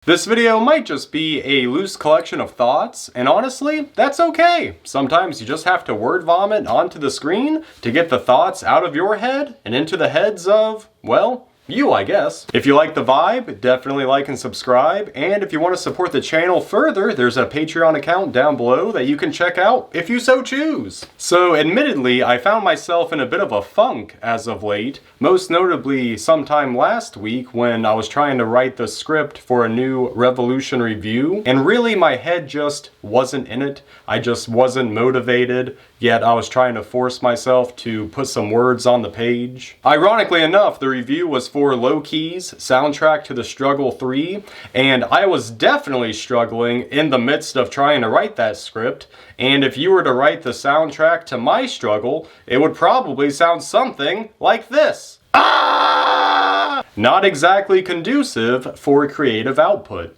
This video might just be a loose collection of thoughts, and honestly, that's okay. Sometimes you just have to word vomit onto the screen to get the thoughts out of your head and into the heads of, well, you, I guess. If you like the vibe, definitely like and subscribe, and if you want to support the channel further, there's a Patreon account down below that you can check out if you so choose. So admittedly, I found myself in a bit of a funk as of late, most notably sometime last week when I was trying to write the script for a new Revolution review, and really my head just wasn't in it. I just wasn't motivated, yet I was trying to force myself to put some words on the page. Ironically enough, the review was for Low Key's soundtrack to The Struggle 3, and I was definitely struggling in the midst of trying to write that script, and if you were to write the soundtrack to my struggle, it would probably sound something like this. Ah! Not exactly conducive for creative output.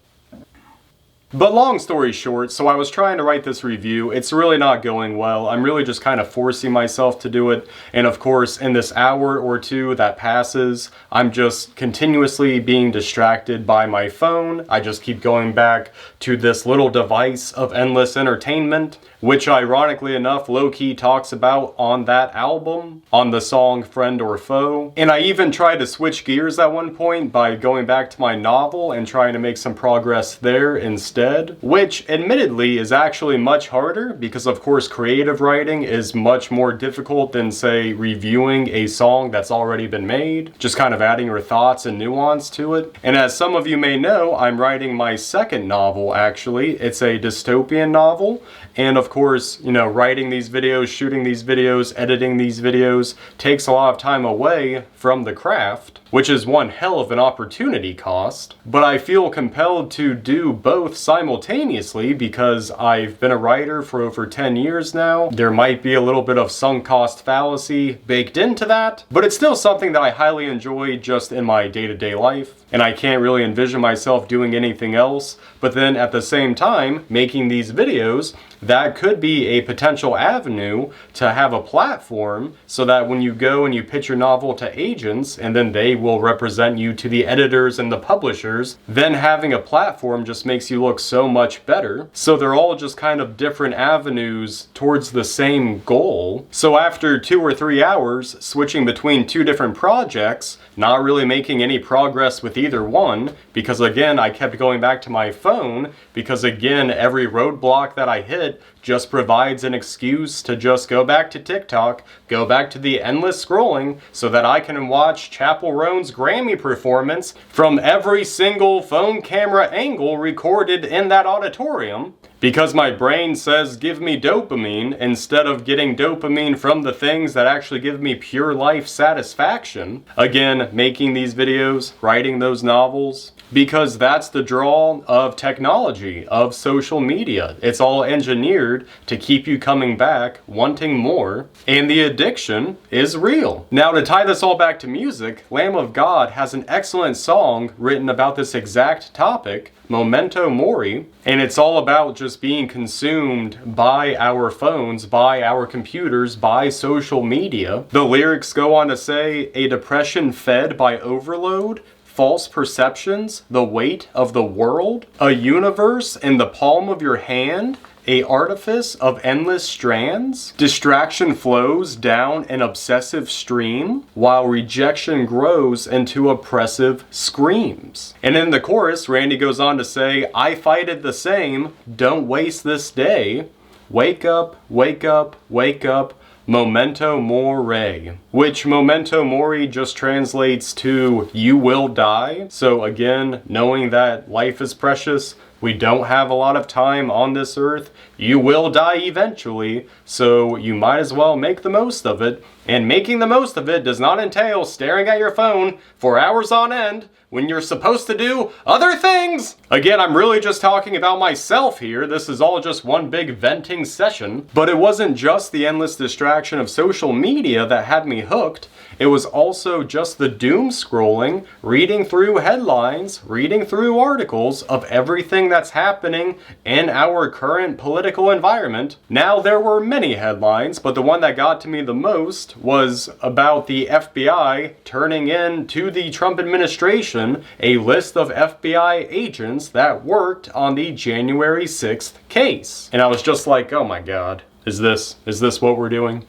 But long story short, so I was trying to write this review. It's really not going well. I'm really just kind of forcing myself to do it. And of course, in this hour or two that passes, I'm just continuously being distracted by my phone. I just keep going back to this little device of endless entertainment, which ironically enough, Low Key talks about on that album, on the song Friend or Foe. And I even tried to switch gears at one point by going back to my novel and trying to make some progress there instead. Which admittedly is actually much harder because of course creative writing is much more difficult than say reviewing a song that's already been made, just kind of adding your thoughts and nuance to it. And as some of you may know, I'm writing my second novel actually. It's a dystopian novel, and of course, you know, writing these videos, shooting these videos, editing these videos takes a lot of time away from the craft, which is one hell of an opportunity cost. But I feel compelled to do both simultaneously because I've been a writer for over 10 years now. There might be a little bit of sunk cost fallacy baked into that, but it's still something that I highly enjoy just in my day-to-day life, and I can't really envision myself doing anything else. But then at the same time, making these videos, that could be a potential avenue to have a platform so that when you go and you pitch your novel to agents and then they will represent you to the editors and the publishers, then having a platform just makes you look so much better. So they're all just kind of different avenues towards the same goal. So after 2 or 3 hours switching between 2 different projects, not really making any progress with either one, because again, I kept going back to my phone, because again, every roadblock that I hit just provides an excuse to just go back to TikTok, go back to the endless scrolling, so that I can watch Chappell Roan's Grammy performance from every single phone camera angle recorded in that auditorium. Because my brain says give me dopamine instead of getting dopamine from the things that actually give me pure life satisfaction. Again, making these videos, writing those novels, because that's the draw of technology, of social media. It's all engineered to keep you coming back, wanting more, and the addiction is real. Now to tie this all back to music, Lamb of God has an excellent song written about this exact topic, Momento, Mori, and it's all about just being consumed by our phones, by our computers, by social media. The lyrics go on to say, a depression fed by overload, false perceptions, the weight of the world, a universe in the palm of your hand, a artifice of endless strands, distraction flows down an obsessive stream, while rejection grows into oppressive screams. And in the chorus, Randy goes on to say, I fight it the same, don't waste this day, wake up, wake up, wake up, Momento Mori, which Memento Mori just translates to you will die. So again, knowing that life is precious, we don't have a lot of time on this earth, you will die eventually, so you might as well make the most of it. And making the most of it does not entail staring at your phone for hours on end when you're supposed to do other things. Again, I'm really just talking about myself here. This is all just one big venting session. But it wasn't just the endless distraction of social media that had me hooked. It was also just the doom scrolling, reading through headlines, reading through articles of everything that's happening in our current political environment. Now, there were many headlines, but the one that got to me the most was about the FBI turning in to the Trump administration mention a list of FBI agents that worked on the January 6th case. And I was just like, oh my God, is this what we're doing?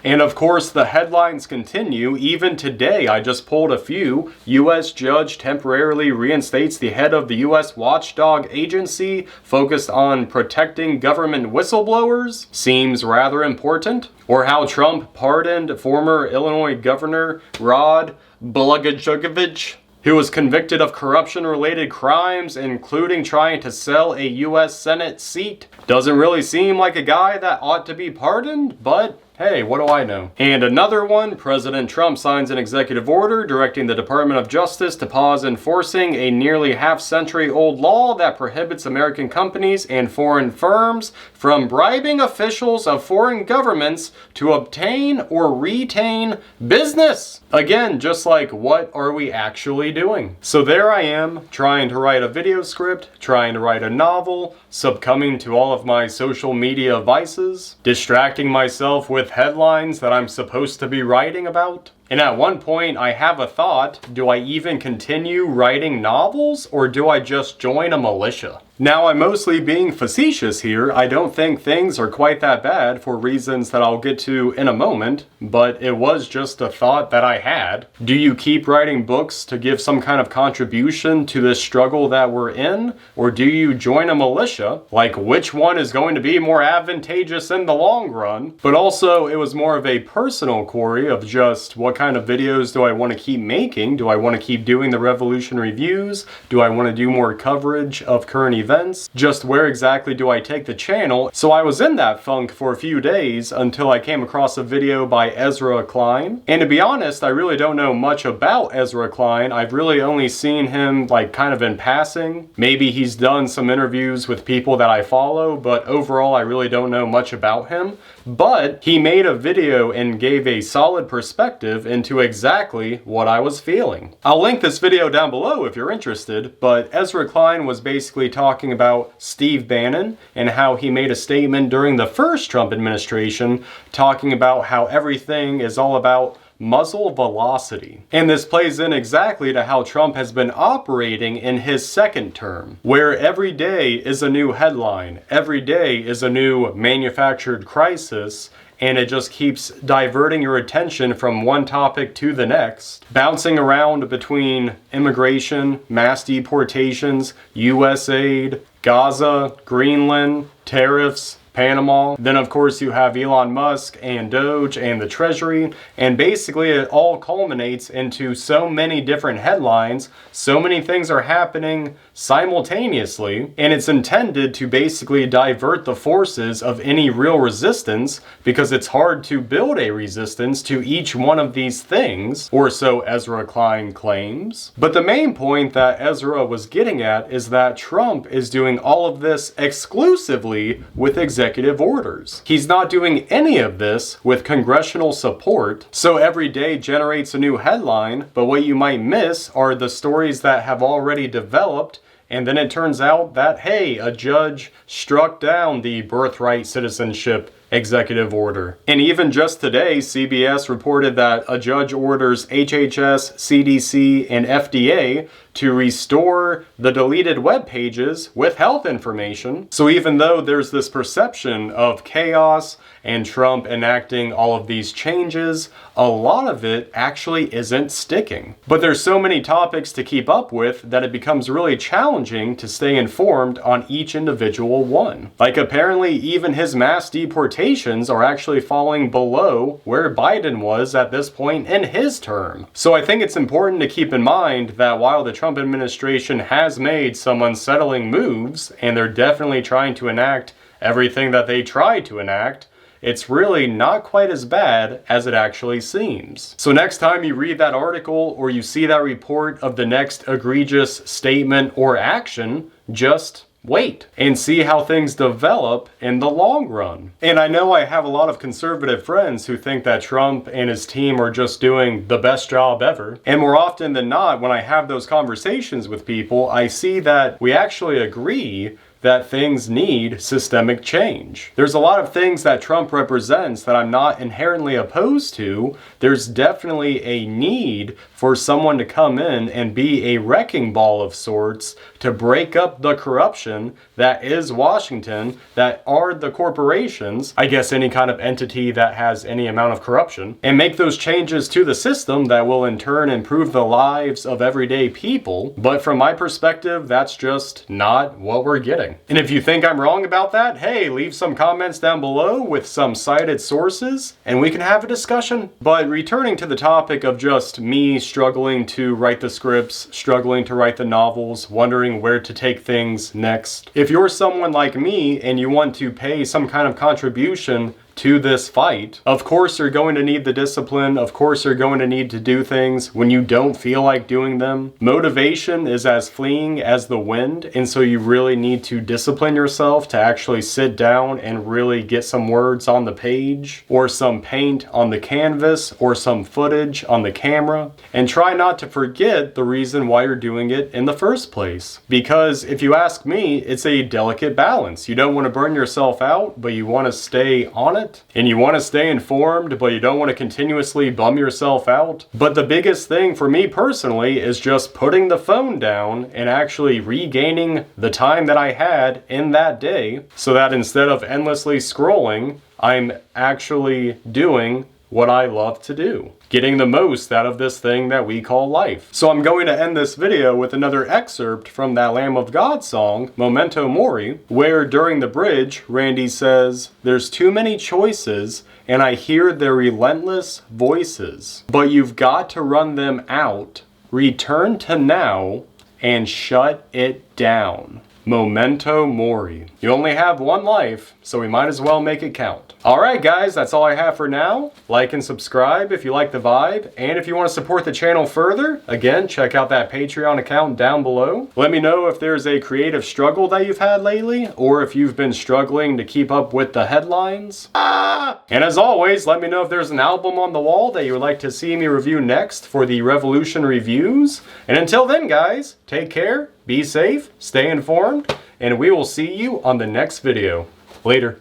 And of course, the headlines continue. Even today, I just pulled a few. U.S. judge temporarily reinstates the head of the U.S. watchdog agency focused on protecting government whistleblowers. Seems rather important. Or how Trump pardoned former Illinois Governor Rod Blagojevich, who was convicted of corruption-related crimes, including trying to sell a U.S. Senate seat. Doesn't really seem like a guy that ought to be pardoned, but hey, what do I know? And another one, President Trump signs an executive order directing the Department of Justice to pause enforcing a nearly half-century-old law that prohibits American companies and foreign firms from bribing officials of foreign governments to obtain or retain business. Again, just like, what are we actually doing? So there I am, trying to write a video script, trying to write a novel, succumbing to all of my social media vices, distracting myself with headlines that I'm supposed to be writing about. And at one point, I have a thought, do I even continue writing novels, or do I just join a militia? Now, I'm mostly being facetious here. I don't think things are quite that bad for reasons that I'll get to in a moment, but it was just a thought that I had. Do you keep writing books to give some kind of contribution to this struggle that we're in, or do you join a militia? Like, which one is going to be more advantageous in the long run? But also, it was more of a personal query of just, what kind of videos do I want to keep making? Do I want to keep doing the Revolution reviews? Do I want to do more coverage of current events? Just where exactly do I take the channel? So I was in that funk for a few days until I came across a video by Ezra Klein. And to be honest, I really don't know much about Ezra Klein. I've really only seen him like kind of in passing. Maybe he's done some interviews with people that I follow, but overall I really don't know much about him. But he made a video and gave a solid perspective into exactly what I was feeling. I'll link this video down below if you're interested, but Ezra Klein was basically talking about Steve Bannon and how he made a statement during the first Trump administration talking about how everything is all about muzzle velocity. And this plays in exactly to how Trump has been operating in his second term, where every day is a new headline, every day is a new manufactured crisis, and it just keeps diverting your attention from one topic to the next, bouncing around between immigration, mass deportations, US aid, Gaza, Greenland, tariffs, Panama. Then of course you have Elon Musk and Doge and the Treasury, and basically it all culminates into so many different headlines, so many things are happening simultaneously, and it's intended to basically divert the forces of any real resistance, because it's hard to build a resistance to each one of these things, or so Ezra Klein claims. But the main point that Ezra was getting at is that Trump is doing all of this exclusively with executive orders. He's not doing any of this with congressional support, so every day generates a new headline, but what you might miss are the stories that have already developed. And then it turns out that, hey, a judge struck down the birthright citizenship executive order. And even just today, CBS reported that a judge orders HHS, CDC, and FDA to restore the deleted web pages with health information. So even though there's this perception of chaos and Trump enacting all of these changes, a lot of it actually isn't sticking. But there's so many topics to keep up with that it becomes really challenging to stay informed on each individual one. Like apparently even his mass deportations are actually falling below where Biden was at this point in his term. So I think it's important to keep in mind that while the Trump administration has made some unsettling moves, and they're definitely trying to enact everything that they tried to enact, it's really not quite as bad as it actually seems. So next time you read that article or you see that report of the next egregious statement or action, just wait and see how things develop in the long run. And I know I have a lot of conservative friends who think that Trump and his team are just doing the best job ever. And more often than not, when I have those conversations with people, I see that we actually agree, that things need systemic change. There's a lot of things that Trump represents that I'm not inherently opposed to. There's definitely a need for someone to come in and be a wrecking ball of sorts to break up the corruption that is Washington, that are the corporations, I guess any kind of entity that has any amount of corruption, and make those changes to the system that will in turn improve the lives of everyday people. But from my perspective, that's just not what we're getting. And if you think I'm wrong about that, hey, leave some comments down below with some cited sources and we can have a discussion. But returning to the topic of just me struggling to write the scripts, struggling to write the novels, wondering where to take things next. If you're someone like me and you want to pay some kind of contribution to this fight, of course you're going to need the discipline, of course you're going to need to do things when you don't feel like doing them. Motivation is as fleeting as the wind, and so you really need to discipline yourself to actually sit down and really get some words on the page, or some paint on the canvas, or some footage on the camera, and try not to forget the reason why you're doing it in the first place. Because if you ask me, it's a delicate balance. You don't want to burn yourself out, but you want to stay on it. And you want to stay informed, but you don't want to continuously bum yourself out. But the biggest thing for me personally is just putting the phone down and actually regaining the time that I had in that day, so that instead of endlessly scrolling, I'm actually doing what I love to do, getting the most out of this thing that we call life. So I'm going to end this video with another excerpt from that Lamb of God song, Momento, Mori, where during the bridge, Randy says, "There's too many choices and I hear their relentless voices, but you've got to run them out, return to now and shut it down. Memento Mori." You only have one life, so we might as well make it count. Alright guys, that's all I have for now. Like and subscribe if you like the vibe, and if you want to support the channel further, again, check out that Patreon account down below. Let me know if there's a creative struggle that you've had lately, or if you've been struggling to keep up with the headlines. And as always, let me know if there's an album on the wall that you would like to see me review next for the Revolution Reviews. And until then guys, take care, be safe, stay informed, and we will see you on the next video. Later.